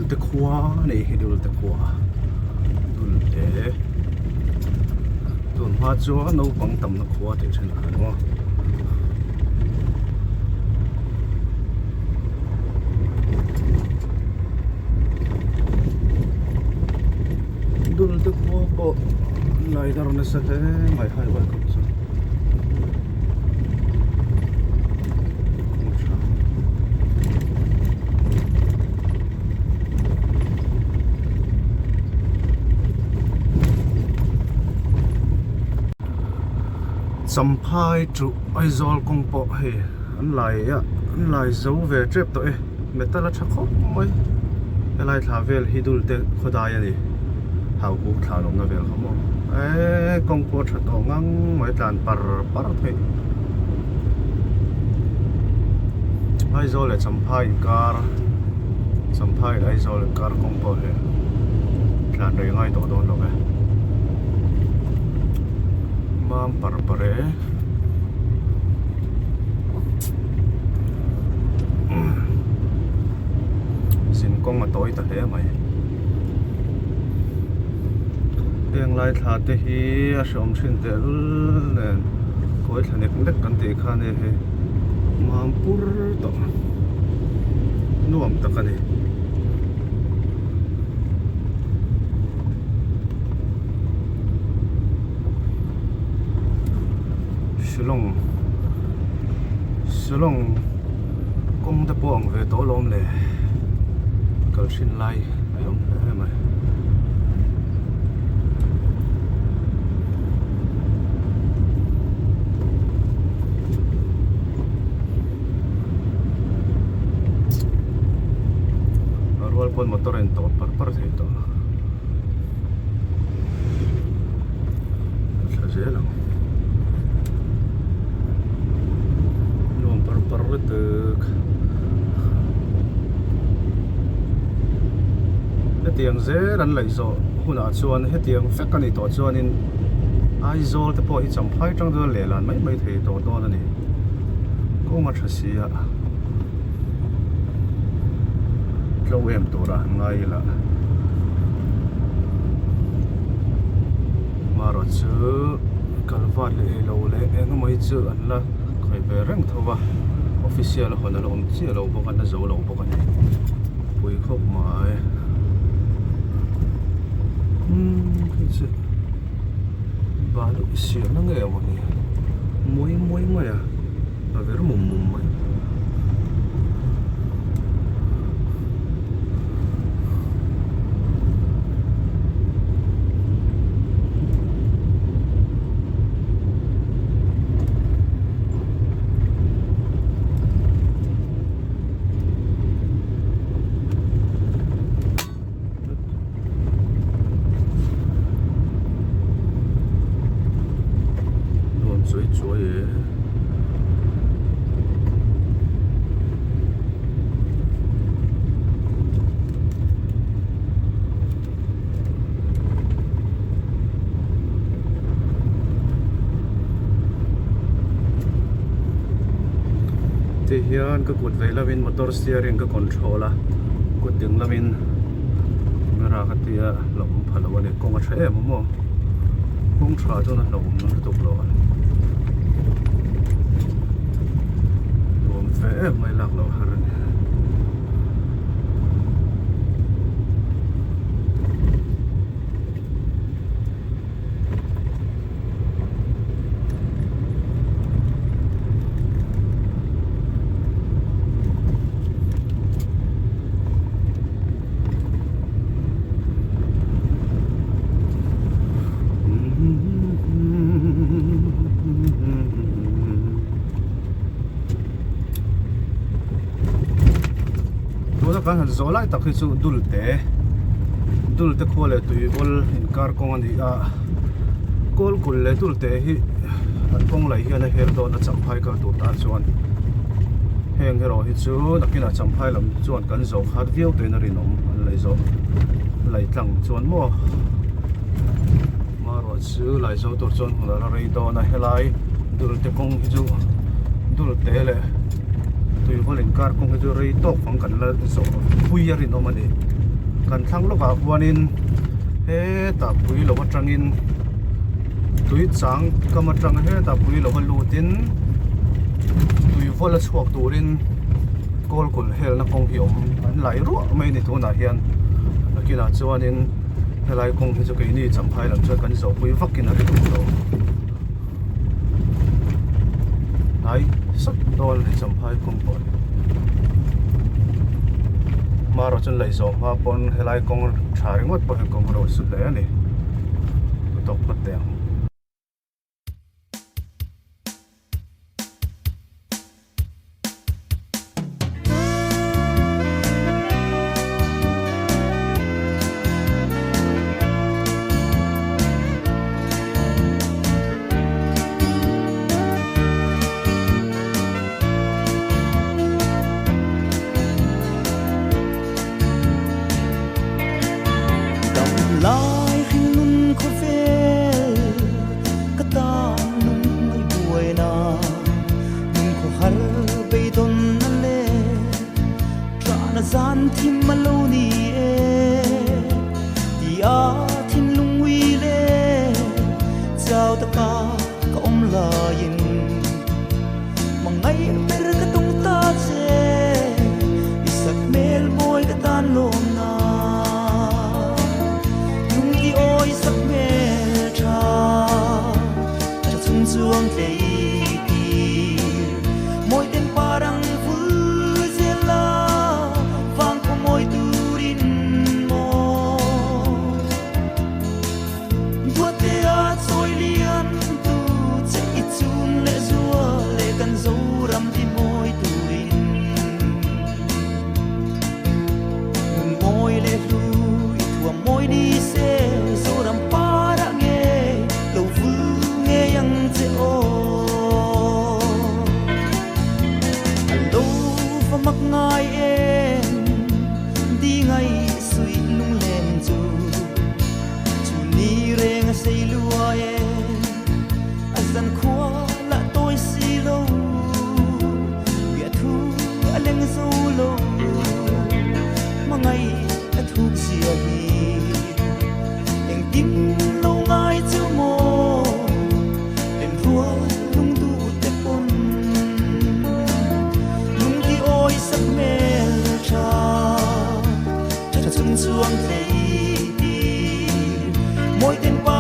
te khua này dul te khua dul te tuần hoa chúa nấu bằng tầm nó khua thì trên là đúng không dul te khua có lại đó nó sẽ thế mày hai vậy không sao sắm phai trụ Aizol công bộ he anh lại giấu về trip tội mẹ ta là chắc khóc mấy cái lại thả về hi dul te khodai ani hào cú thả lồng nó về không không ê công bộ thật to ngang mấy đàn par thế Aizol là sắm phai Aizol là car công bộ he đàn đây ngay tổ đồn rồi mam parpare xin con mà tối ta thế mày tiếng lai thà te hi a som sin te nen koi thane nek kan te khane he mam pur to nuam takani Shillong công ta buông về tổ lom lệ cầu xin lai ayom thế mày arwal pon motoren to par thế to sa dễ lắm được hết tiếng dễ đánh lấy rồi hôm nào chuan hết tiếng phép cái này tổ chuan nên Aizol thì bỏ hết chấm phai trong đó lẻ là mấy thầy tổ đó này có mà thật sự à lâu em tổ ra ngay là mà rồi chứ cần vặt lệ lâu lệ em mới chưa ăn là phải về răng thôi ba official là hồi nào ông chỉ lâu bốc anh đã giấu lâu bốc anh bùi khóc mãi cái gì ba lúc xíu nó nghe vào nè muối mày à và về nó mồm mày thì hiện cái cột về là bên motor steering cái control cột tiếng là bên ra cái tia lồng phải là vấn con cái xe mà không trả cho nó lồng nó tục rồi lồng vẽ mấy lạc lầu hả kan han zo lai tak hi chu dul te khole tui bol in kar kong ani a kol kul le dul te hi an kong lai hian a her do na cham phai ka tu ta chuan heng hero hi chu nakina cham phai lam chuan kan zo khat viau te na rinom an lai zo lai tlang chuan mo maro chu lai zo tur chuan hula rei do na helai dul te kong hi chu dul te le tui bolin kar kong hi chu rei tok phang kan la zo pui ya rin omani kan thang lo ka huanin he ta pui lo atangin tui chang kama tang he ta pui lo lutin tui vola chuak turin kol kul hel na kong hiom an lai ru mai ni tu na hian akina chuanin helai kong hi chu ke ni champhai lam chu kan zo pui vakin a ri tu lo ai sat dol ni champhai kong pon maro chun lai zo ma pon helai kong tharingot po he kong ro su le ani tok pateng lai khinh nun ko vel ka ta nung ai buai na nun ko har be don na le tra na zan thim maloni e ti a thin lung wi le chao ta ka om la yin mangai per ka tung ta che isak mel boy ka tan lom na ôi sắc mê cha cha chung chuang lei ti moi ten parang vu zela vang ko moi turin mo tua te a choi lian tu che i chun le zua le kan zo ram ti moi turin moi le lu tua moi đi se mặc ngai em đi ngay suy lung lên chu ni reng say lua em azan khua la tôi si lo ya thu aleng zo lo mangai a thu sia hi eng tim lo ngai chu mo em thua lung tu te pon sắc mel cha cha chung chuang lei ti moi ten pa